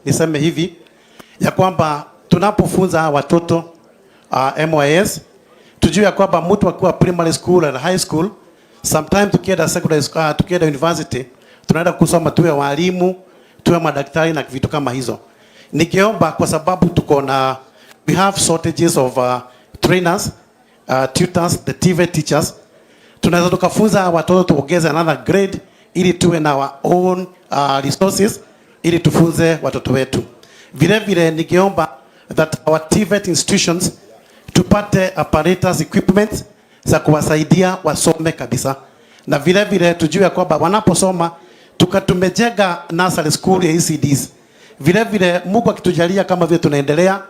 Niseme hivi ya kwamba tunapofunza watoto MYS tujue ya kwamba mtu akiwa primary school and high school, sometimes tukienda secondary school, tukienda university, tunaenda kusoma tuwe walimu, tuwe madaktari na vitu kama hizo. Nikiomba kwa sababu tuko na we have shortages of trainers, tutors, the TVET teachers. Tunaweza tukafunza watoto tuongeze another grade ili tuwe na our own resources ili tufunze watoto wetu. Vile vile nikiomba that our TVET institutions tupate apparatus equipment za kuwasaidia wasome kabisa. Na vile vile tujue kwamba wanaposoma tumejenga nursery school ya ECDs. Vile vile Mungu akitujalia kama vile tunaendelea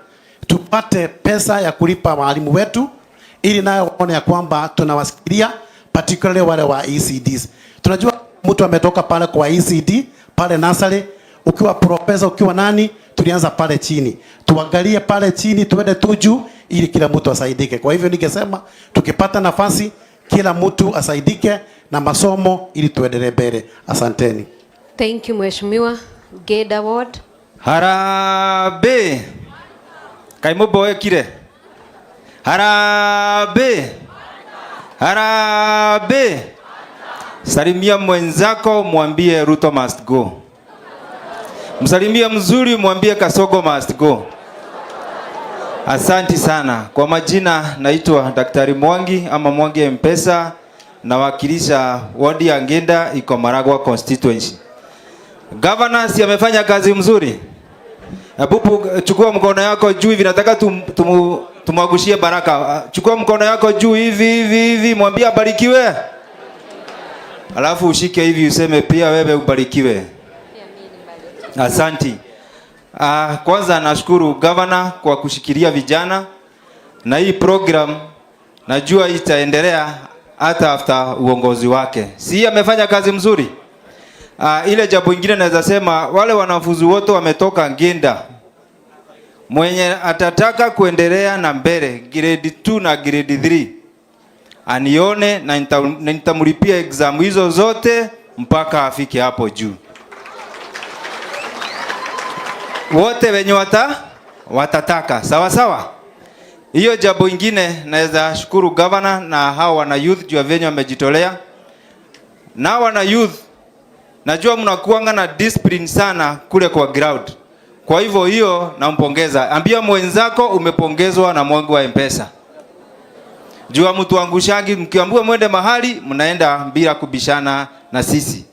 tupate pesa ya kulipa walimu wetu ili nayo waone ya kwamba tunawasikilia particularly wale wa ECDs. Tunajua mtu ametoka pale kwa ECD pale nursery, ukiwa profesa ukiwa nani, tulianza pale chini. Tuangalie pale chini tuende tu juu ili kila mtu asaidike. Kwa hivyo ningesema tukipata nafasi kila mtu asaidike na masomo ili tuendelee mbele. Asanteni. Thank you Mheshimiwa. Ged Award. Harambee. Kaimoboe kire. Harambee. Harambee. Salimia mwenzako mwambie Ruto must go. Msalimia mzuri mwambie Kasogo must go. Asanti sana. Kwa majina naitwa Daktari Mwangi ama Mwangi M-Pesa, nawakilisha wadi ya Ngenda iko Maragwa constituency. Governor si amefanya kazi mzuri. Abubu, chukua mkono yako juu hivi, nataka tumwagushie baraka. Chukua mkono yako juu hivi mwambie abarikiwe. Alafu ushike hivi useme pia wewe ubarikiwe. Asanti. Kwanza nashukuru governor kwa kushikilia vijana na hii program najua itaendelea hata after uongozi wake. Si amefanya kazi mzuri. Ile jambo lingine naweza sema wale wanafunzi wote wametoka Ngenda. Mwenye atataka kuendelea na mbele grade 2 na grade 3 anione na nitamlipia exam hizo zote mpaka afike hapo juu. Wote wenye watataka sawa sawa. Hiyo jambo lingine naweza shukuru governor na hao wana youth juu venye wamejitolea. Na wana youth najua mnakuanga na discipline sana kule kwa ground. Kwa hivyo hiyo nampongeza. Ambia mwenzako umepongezwa na Mwangi wa M-Pesa. Jua mtu angushangi mkiambiwa mwende mahali mnaenda bila kubishana na sisi.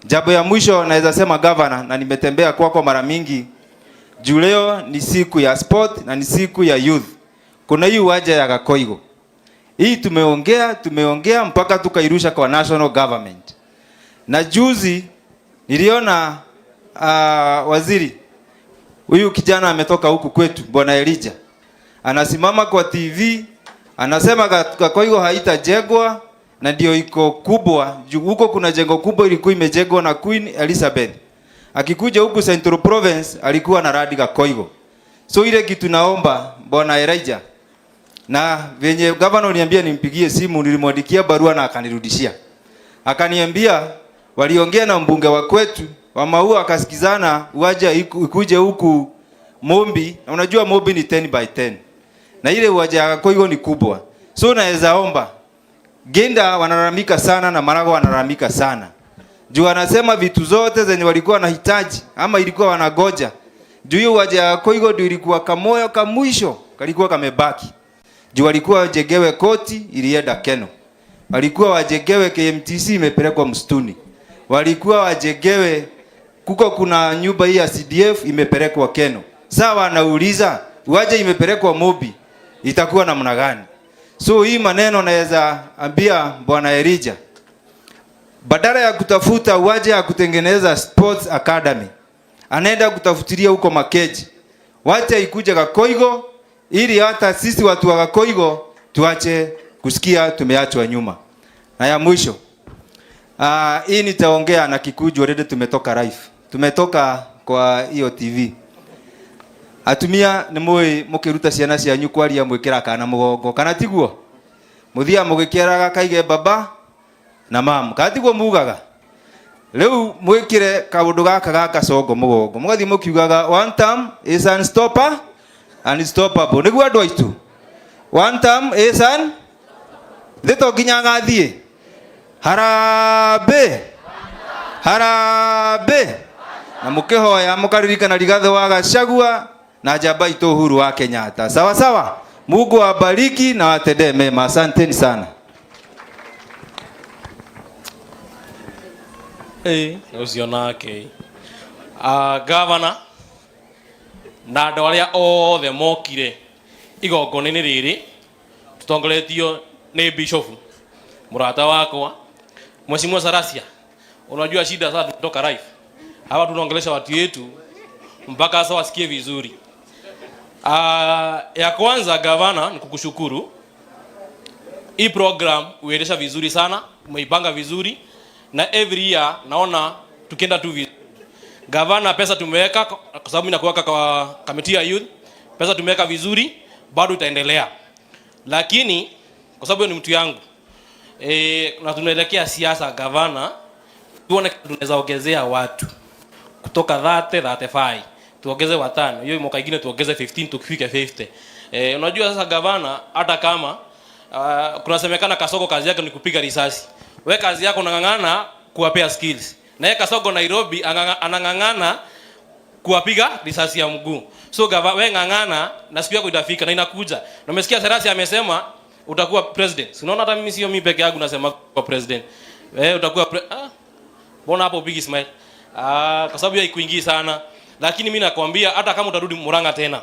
Jambo ya mwisho naweza sema governor, na nimetembea kwako mara mingi. Juu leo ni siku ya sport na ni siku ya youth. Kuna hii uwanja ya Kakoigo. Hii tumeongea mpaka tukairusha kwa national government. Na juzi niliona waziri huyu kijana ametoka huku kwetu Bwana Elijah. Anasimama kwa TV anasema Kakoigo haitajengwa na ndio iko kubwa. Huko kuna jengo kubwa ilikuwa imejengwa na Queen Elizabeth. Akikuja huku Central Province alikuwa na radi Kakoigo. So ile kitu naomba Bwana Elijah, na venye governor niambia nimpigie simu, nilimwandikia barua na akanirudishia. Akaniambia waliongea na mbunge wa kwetu wa Maua akasikizana uwaja ikuje huku Mombi, na unajua Mombi ni 10 by 10. Na ile uwaja ya Kakoigo ni kubwa. So naweza omba Ngenda wanalalamika sana na Maragwa wanalalamika sana. Juu anasema vitu zote zenye walikuwa wanahitaji ama ilikuwa wanagoja. Juu hiyo uwaja ya Kakoigo ndio ilikuwa kamoyo kamwisho kalikuwa kamebaki. Juu walikuwa wajegewe koti ilienda Keno. Walikuwa wajegewe KMTC imepelekwa msituni. Walikuwa wajegewe kuko kuna nyumba hii ya CDF imepelekwa Keno. Sawa, anauliza uwaje imepelekwa Mobi itakuwa namna gani? So hii maneno naweza ambia Bwana Elijah, badala ya kutafuta uwaje ya kutengeneza sports academy anaenda kutafutilia huko Makeji. Wacha ikuje Kakoigo ili hata sisi watu wa Kakoigo tuache kusikia tumeachwa nyuma. Na ya mwisho hii nitaongea na Kikuju already tumetoka live. Tumetoka kwa hiyo TV. Atumia ni mukiruta ciana cianyu kwaria mwikira kana mugongo kana tiguo. Muthia mugikiraga kaige baba na mam. Kana tiguo mugaga. Leu mwikire kaundu gaka gaka songo mugongo mugathi mukiugaga one term is unstoppable niguo andu aitu one term is thito nginya ngathie harambe na mukihoya mukaririkana Rigathi wa Gachagua na njamba itu Uhuru wa Kenyatta. Sawa sawa, Mungu awabariki na watendee mema. Asanteni sana. Usionake governor na andu aria othe mokire igongona-inĩ rĩrĩ tutongoretio ni bishop murata wakwa Mheshimiwa Sarasia. Unajua shida sasa tunatoka live hapa, tunaongelesha watu wetu mpaka sasa wasikie vizuri. Ya kwanza governor, ni kukushukuru. Hii program uendesha vizuri sana, umeipanga vizuri na every year naona tukienda tu vizuri. Governor, pesa tumeweka kwa sababu inakuweka kwa committee ya youth, pesa tumeweka vizuri, bado itaendelea. Lakini kwa sababu ni mtu yangu na tunaelekea siasa, governor, tuone tunaweza ongezea watu kutoka 35 tuongeze watano, hiyo mwaka mwingine tuongeze 15 tukifika 50. Unajua sasa governor, hata kama kunasemekana Kasongo kazi yake ni kupiga risasi, wewe kazi yako unang'ang'ana kuwapea skills, na yeye Kasongo Nairobi anang'ang'ana kuwapiga risasi ya mguu. So wewe ng'ang'ana na siku yako itafika na inakuja. Na umesikia Serasi amesema utakuwa president. Unaona hata mimi sio mimi peke yangu nasema kwa president. Utakuwa mbona hapo big smile? Kwa sababu haikuingii sana. Lakini mimi nakwambia hata kama utarudi Murang'a tena,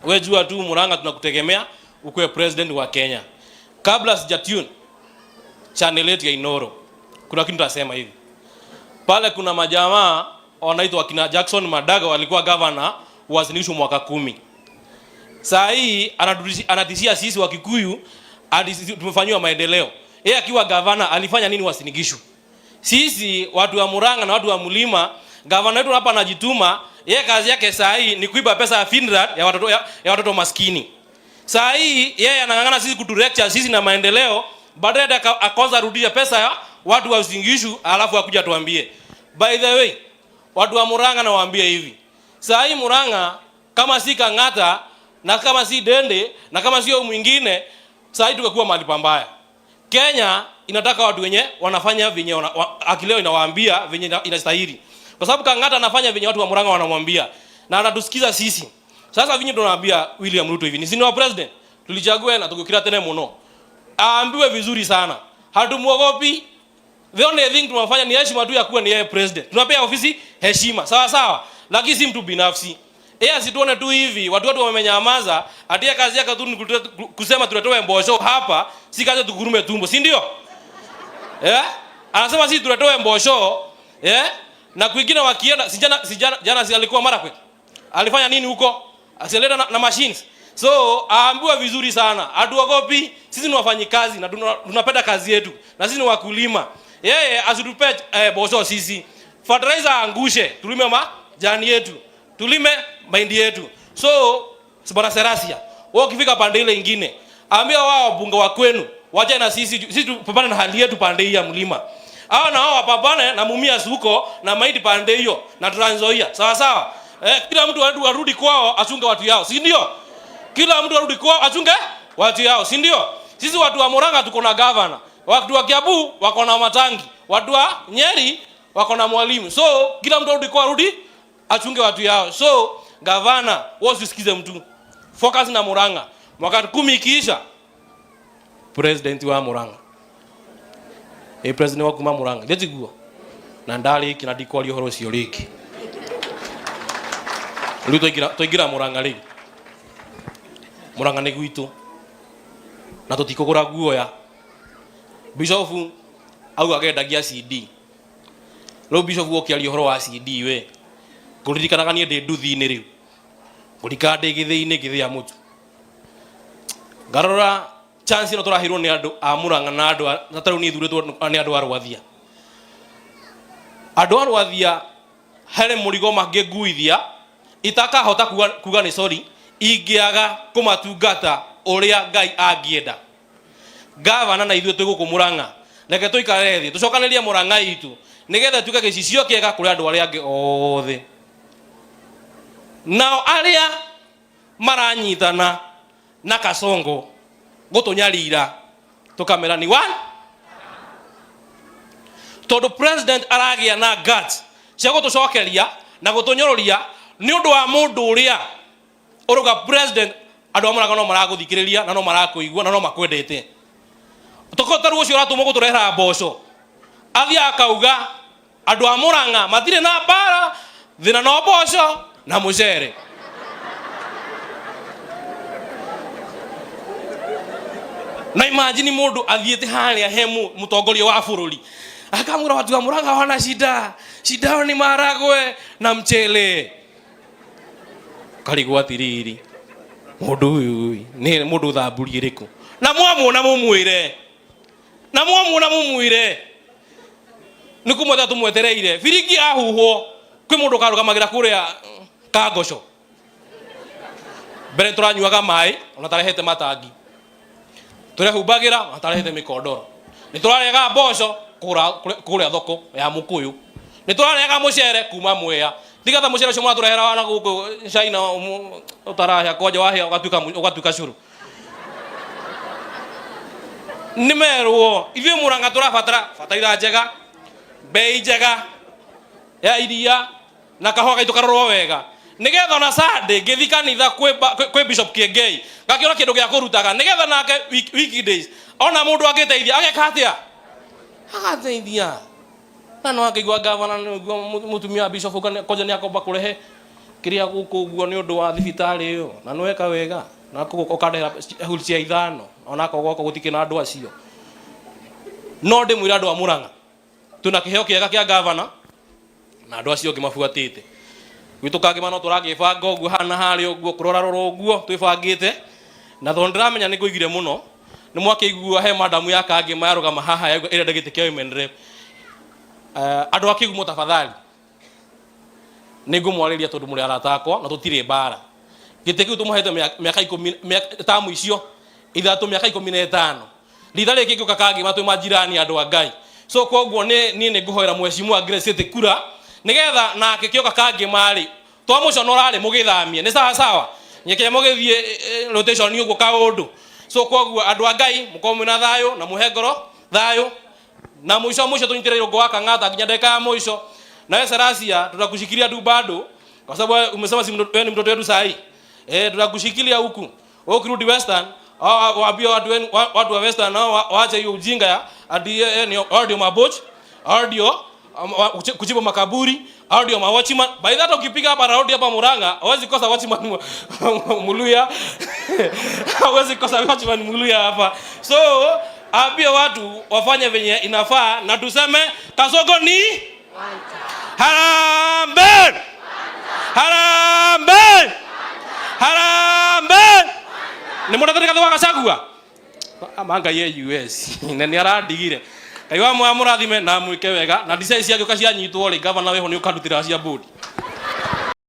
wewe jua tu Murang'a tunakutegemea ukuwe president wa Kenya. Kabla sijatune channel yetu ya Inoro, kuna kitu tutasema hivi. Pale kuna majamaa wanaitwa wakina Jackson Madaga walikuwa governor wazinishwa mwaka 10. Saa hii anatishia sisi wa Kikuyu tumefanywa maendeleo. Yeye akiwa governor alifanya nini Wasinigishu? Sisi watu wa Murang'a na watu wa Mlima, governor wetu hapa anajituma, yeye kazi yake saa hii ni kuiba pesa ya FINRA ya watoto maskini. Saa hii yeye anang'ang'ana sisi kuturecture sisi na maendeleo, baadaye akaanza rudisha pesa ya watu wa Wasinigishu alafu akuja tuambie. By the way, watu wa Murang'a nawaambia hivi. Saa hii Murang'a kama si Kang'ata na kama si Dende na kama sio mwingine, saa hii tungekuwa mahali pambaya. Kenya inataka watu wenye wanafanya venye akileo inawaambia venye inastahili. Kwa sababu Kang'ata anafanya venye watu wa Murang'a wanamwambia na anatusikiza sisi. Sasa vinyi tunawaambia William Ruto hivi, ni wa president tulichagua na tukikira tena muno. Aambiwe vizuri sana. Hatumuogopi. The only thing tunafanya ni heshima tu ya kuwa ni yeye president. Tunapea ofisi heshima. Sawa sawa. Lakini si mtu binafsi. Yeye asituone tu hivi watu wamenyamaza, atia kazi yake tu ni kusema tuletoe mbosho hapa, si kazi tugurume tumbo, si ndio? Anasema sisi tuletoe mbosho, na kwingine wakienda jana si alikuwa Marakwet. Alifanya nini huko? Asileta na machines. So aambiwa vizuri sana. Hatuogopi, sisi ni wafanyikazi na tunapenda kazi yetu. Na sisi ni wakulima. Yeye asitupe bosho sisi. Fertilizer angushe, tulime majani yetu. Tulime mahindi yetu. So Bwana Serasia, wewe ukifika pande ile nyingine, ambia wao wabunge wa kwenu, waje na sisi tupambane na hali yetu pande hii ya mlima. Hao na wao wapambane na Mumias huko na mahindi pande hiyo na Trans Nzoia. Sawa sawa? Kila mtu arudi kwao achunge watu yao, si ndio? Kila mtu arudi kwao achunge watu yao, si ndio? Sisi watu wa Murang'a tuko na governor. Watu wa Kiambu wako na Matangi. Watu wa Nyeri wako na Mwalimu. So kila mtu arudi kwao arudi achunge watu yao. So governor, wewe usisikize mtu. Focus na Murang'a. Mwaka 10 ikiisha president wa Murang'a. President wa kuma Murang'a. Leti guo. Na ndali kinadiko ali horo cio riki. Luto igira Murang'a ri. Murang'a ni gwitu. Na tutikogora guoya. Bishop au agendagia CD. Lo bishop wokiaria horo wa CD we. Kuririkanaga nie ndi nduthi-inĩ rĩu. Ngurika ndi githĩ-inĩ githĩa mutu. Garora chance ĩno tũrahirwo nĩ andũ a Murang'a na andũ na tarĩu nĩ ithurĩtwo nĩ andũ a Rwathia. Andũ a Rwathia harĩ mũrigo mangĩnguithia itakahota kuga nĩ sorry ingĩaga kũmatungata ũrĩa Ngai angĩenda. Gavana na ithuĩ twĩ gũkũ Murang'a. Reke tũikare thĩ tũcokanĩrie Murang'a itu. nigetha tuke gicicio kiega kuri andu aria angi othe. Nao aria maranyitana na Kasongo gutunyarira tukamera ni one tondu president aragia na guts cia gutucokeria na gutunyororia ni undu wa mundu uria uruga president andu amuraga no maraguthikiriria na no marakuigua na no makwendete. Tokotaru ucio ratumo guturehera mboco athia akauga andu amuranga matire na bara thina no mboco na mucere. Na imagine mundu athiete haria hemu mutongoria wa bururi akamura watu amuraga wana shida ni maragwe na mchele. Karigwa tiriri mundu uyu ni mundu thamburi iriku na mwamuona mumwire nikumweta tumwetereire biriki ahuhwo kwi mundu karugamagira kuria Kagoco mbere turanyuaga mai ona tarehete matangi turehumbagira ona tarehete mikondoro ni turarega mboco kuria thoko ya Mukuyu ni turarega mucere kuma Mwea tigatha mucere ucio mwaturehera wana guku China utarahia koja wahia ugatuika curu ni merwo ithuĩ Murang'a turabatara bataraitha njega bei njega ya iria na kahũa gaitũ karorwo wega nigetha ona Sunday ngĩthi kanitha kwĩ Bishop Kiengei ngakiona kĩndũ gĩa kũrutaga nigetha nake weekdays ona mũndũ angĩteithia ageka atĩa agateithia na no akĩigua gavana mũtumia Bishop koja nĩ akomba kũrehe kĩrĩa gũkũ ũguo nĩ ũndũ wa thibitarĩ ĩyo na nĩweka wega na ũkandehera wheelchair ithano ona kogoko gutikĩ na andũ acio. No ndĩmwĩra andũ a Murang'a tuna kĩheo kĩega kĩa gavana na andũ acio ngĩmabuatĩte gwitũ kangĩma no tũragĩbanga ũguo hana harĩa ũguo kũrorarora ũguo twĩbangĩte na tondũ ndĩramenya nĩ ngũigire mũno nĩ mwakĩigua he madamu ya Kangĩma yarũgama haha ya ĩrenda gĩtĩ kĩa women rep. Andũ a Kĩgumo tafadhali nĩ ngũmwarĩria tondũ mũrĩ arata akwa na tũtirĩ mbara gĩtĩ kĩu tũmũhete mĩaka 10 tamu icio ithatũ mĩaka 15 ritha rĩkĩ ngĩũka Kangĩma twĩ majirani andũ a Ngai. So koguo nĩ ngũhoera mheshimiwa Grace kura nigetha nake kĩoka Kangĩma rĩ twamũconora rĩ mũgĩthamie nĩ sawa nyeke mũgĩthiĩ rotation ũguo kaũndũ. So koguo andũ a Ngai mũkorwo na thayũ na mũhe ngoro thayũ na mũico tũnyitĩrĩire ũngũ wa Kang'ata nginya dakika ya mũico. Na wewe Sarasia tutakushikilia tu bado kwa sababu umesema si wewe ni mtoto wetu sahi. Tutakushikilia huku ukirudi Western waambie watu wa Western nao waache hiyo ujinga ya audio maboch audio kuchimba makaburi audio ma watchman. By that ukipiga hapa round hapa Murang'a hawezi kosa watchman Muluya hawezi kosa watchman Muluya hapa. So ambie watu wafanye venye inafaa na tuseme Kasongo ni Harambee! Harambee! Harambee! Nĩ mũndũ atarĩ gathiĩ Gachagua amanga ye US na nĩ aradigire Ngai wa mũrathime na mwĩke wega na design ciake ũkacianyitwo rĩ gavana weho nĩ ũkarutĩra cia bodi.